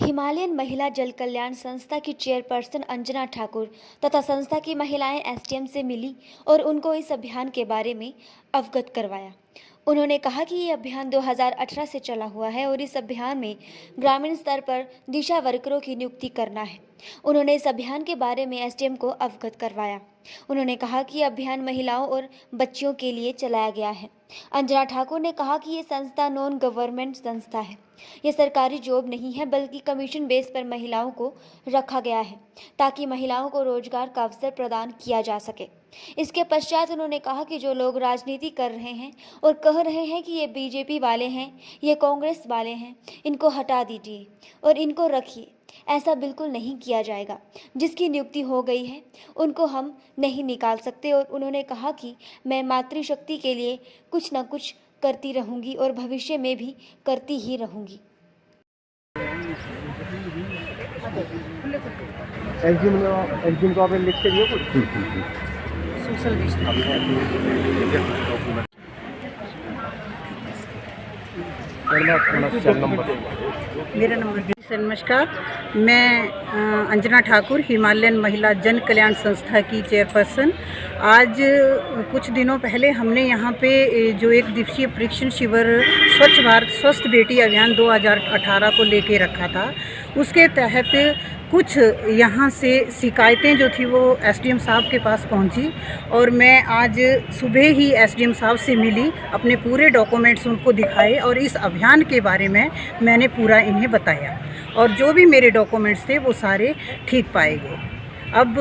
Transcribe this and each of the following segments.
Himalayan महिला जल कल्याण संस्था की चेयरपर्सन अंजना ठाकुर तथा संस्था की महिलाएं एसडीएम से मिली और उनको इस अभियान के बारे में अवगत करवाया। उन्होंने कहा कि ये अभियान 2018 से चला हुआ है और इस अभियान में ग्रामीण स्तर पर दिशा वर्करों की नियुक्ति करना है। उन्होंने इस अभियान के बारे में एसडीएम को अवगत करवाया। उन्होंने कहा कि अभियान महिलाओं और बच्चियों के लिए चलाया गया है। अंजना ठाकुर ने कहा कि ये संस्था नॉन गवर्नमेंट संस्था है। ये सरकारी जॉब नहीं है बल्कि कमीशन बेस पर महिलाओं को रखा गया है ताकि महिलाओं को रोजगार का अवसर प्रदान किया जा सके। इसके पश्चात उन्होंने कहा कि जो लोग राजनीति कर रहे हैं और कह रहे हैं कि ये बीजेपी वाले हैं, ये कांग्रेस वाले हैं, इनको हटा दीजिए और इनको रखिए, ऐसा बिल्कुल नहीं किया जाएगा। जिसकी नियुक्ति हो गई है उनको हम नहीं निकाल सकते। और उन्होंने कहा कि मैं मातृशक्ति के लिए कुछ न कुछ करती रहूंगी और भविष्य में भी करती ही रहूंगी। एसडीएम को आपने लिख के दिया कुछ सोशल डिस्टेंस। मेरा नंबर। नमस्कार, मैं अंजना ठाकुर, हिमालयन महिला जन कल्याण संस्था की चेयरपर्सन। आज कुछ दिनों पहले हमने यहाँ पे जो एक दिवसीय परीक्षण शिविर स्वच्छ भारत स्वस्थ बेटी अभियान 2018 को लेके रखा था, उसके तहत कुछ यहाँ से शिकायतें जो थी वो एसडीएम साहब के पास पहुँची और मैं आज सुबह ही एसडीएम साहब से मिली, अपने पूरे डॉक्यूमेंट्स उनको दिखाए और इस अभियान के बारे में मैंने पूरा इन्हें बताया और जो भी मेरे डॉक्यूमेंट्स थे वो सारे ठीक पाए गए। अब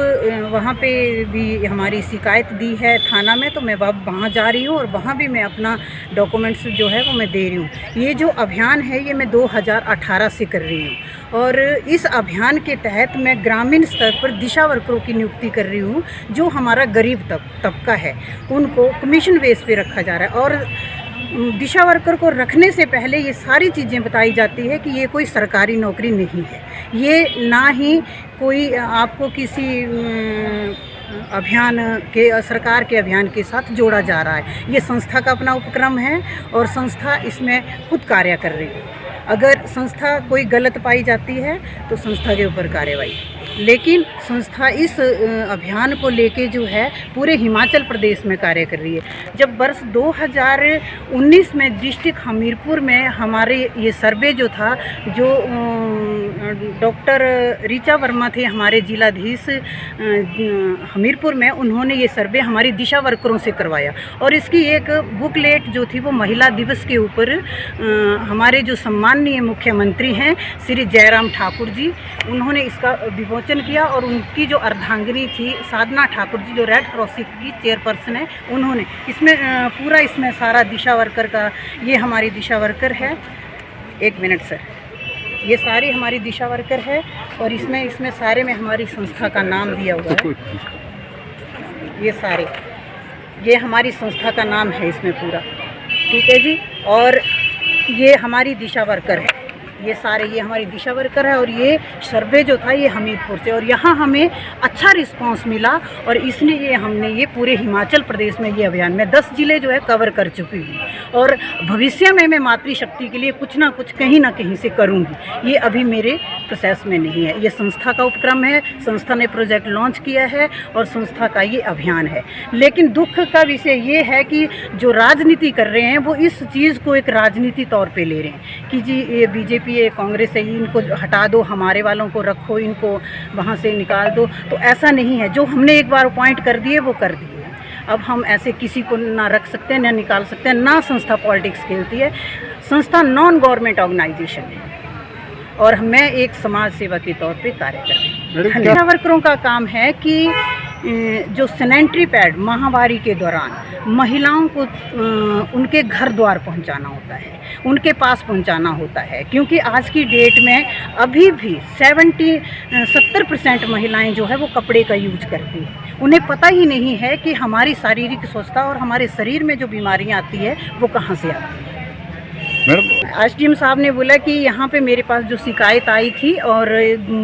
वहाँ पे भी हमारी शिकायत दी है थाना में, तो मैं वहाँ जा रही हूँ और वहाँ भी मैं अपना डॉक्यूमेंट्स जो है वो मैं दे रही हूँ। ये जो अभियान है ये मैं 2018 से कर रही हूँ और इस अभियान के तहत मैं ग्रामीण स्तर पर दिशा वर्करों की नियुक्ति कर रही हूँ। जो हमारा गरीब तबका है उनको कमीशन बेस पे रखा जा रहा है और दिशा वर्कर को रखने से पहले ये सारी चीज़ें बताई जाती है कि ये कोई सरकारी नौकरी नहीं है, ये ना ही कोई आपको किसी अभियान के सरकार के अभियान के साथ जोड़ा जा रहा है। ये संस्था का अपना उपक्रम है और संस्था इसमें खुद कार्य कर रही है। अगर संस्था कोई गलत पाई जाती है तो संस्था के ऊपर कार्रवाई, लेकिन संस्था इस अभियान को लेके जो है पूरे हिमाचल प्रदेश में कार्य कर रही है। जब वर्ष 2019 में डिस्ट्रिक्ट हमीरपुर में हमारे ये सर्वे जो था, जो डॉक्टर ऋचा वर्मा थे हमारे जिलाधीश हमीरपुर में, उन्होंने ये सर्वे हमारी दिशा वर्करों से करवाया और इसकी एक बुकलेट जो थी वो महिला दिवस के ऊपर हमारे जो सम्माननीय मुख्यमंत्री हैं श्री जयराम ठाकुर जी, उन्होंने इसका विमोचन किया और उनकी जो अर्धांगिनी थी साधना ठाकुर जी, जो रेड क्रॉस की चेयरपर्सन है, उन्होंने इसमें पूरा इसमें सारा दिशा वर्कर का, ये हमारी दिशा वर्कर है, एक मिनट सर, ये सारी हमारी दिशा वर्कर है और इसमें सारे में हमारी संस्था का नाम दिया हुआ है। ये सारे, ये हमारी संस्था का नाम है इसमें पूरा, ठीक है जी। और ये हमारी दिशा वर्कर है, ये सारे, ये हमारी दिशा वर्कर है और ये सर्वे जो था ये हमीरपुर से, और यहाँ हमें अच्छा रिस्पांस मिला और इसलिए हमने ये पूरे हिमाचल प्रदेश में ये अभियान में 10 जिले जो है कवर कर चुकी हूँ और भविष्य में मैं मातृशक्ति के लिए कुछ ना कुछ कहीं ना कहीं से करूँगी। ये अभी मेरे प्रोसेस में नहीं है, ये संस्था का उपक्रम है, संस्था ने प्रोजेक्ट लॉन्च किया है और संस्था का ये अभियान है। लेकिन दुख का विषय ये है कि जो राजनीति कर रहे हैं वो इस चीज़ को एक राजनीति तौर पर ले रहे हैं कि जी ये बीजेपी, ये कांग्रेस है, इनको हटा दो, हमारे वालों को रखो, इनको वहाँ से निकाल दो। तो ऐसा नहीं है, जो हमने एक बार अपॉइंट कर दिए वो कर दिए। अब हम ऐसे किसी को ना रख सकते हैं, ना निकाल सकते हैं, ना संस्था पॉलिटिक्स खेलती है। संस्था नॉन गवर्नमेंट ऑर्गेनाइजेशन है और मैं एक समाज सेवा के तौर पे कार्य कर रही हूँ। दिशा वर्करों का काम है कि जो सैनिटरी पैड महामारी के दौरान महिलाओं को उनके घर द्वार पहुंचाना होता है, उनके पास पहुंचाना होता है, क्योंकि आज की डेट में अभी भी 70% महिलाएं जो है वो कपड़े का यूज करती है। उन्हें पता ही नहीं है कि हमारी शारीरिक स्वस्थता और हमारे शरीर में जो बीमारियां आती है वो कहाँ से आती है। मैडम एसडीएम साहब ने बोला कि यहाँ पे मेरे पास जो शिकायत आई थी और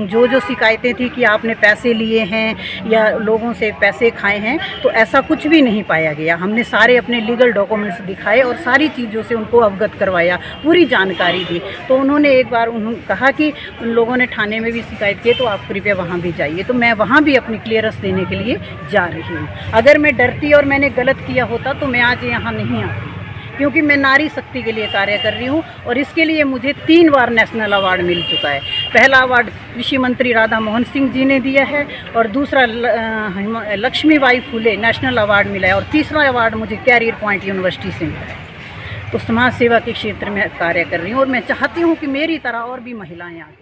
जो शिकायतें थी कि आपने पैसे लिए हैं या लोगों से पैसे खाए हैं, तो ऐसा कुछ भी नहीं पाया गया। हमने सारे अपने लीगल डॉक्यूमेंट्स दिखाए और सारी चीज़ों से उनको अवगत करवाया, पूरी जानकारी दी। तो उन्होंने एक बार उन्होंने कहा कि उन लोगों ने थाने में भी शिकायत की, तो आप कृपया वहाँ भी जाइए। तो मैं वहाँ भी अपनी क्लियरेंस देने के लिए जा रही हूँ। अगर मैं डरती और मैंने गलत किया होता तो मैं आज यहाँ नहीं आती, क्योंकि मैं नारी शक्ति के लिए कार्य कर रही हूँ और इसके लिए मुझे 3 बार नेशनल अवार्ड मिल चुका है। पहला अवार्ड कृषि मंत्री राधा मोहन सिंह जी ने दिया है और दूसरा लक्ष्मीबाई फुले नेशनल अवार्ड मिला है और तीसरा अवार्ड मुझे कैरियर पॉइंट यूनिवर्सिटी से मिला है। तो समाज सेवा के क्षेत्र में कार्य कर रही हूँ और मैं चाहती हूँ कि मेरी तरह और भी महिलाएं आगे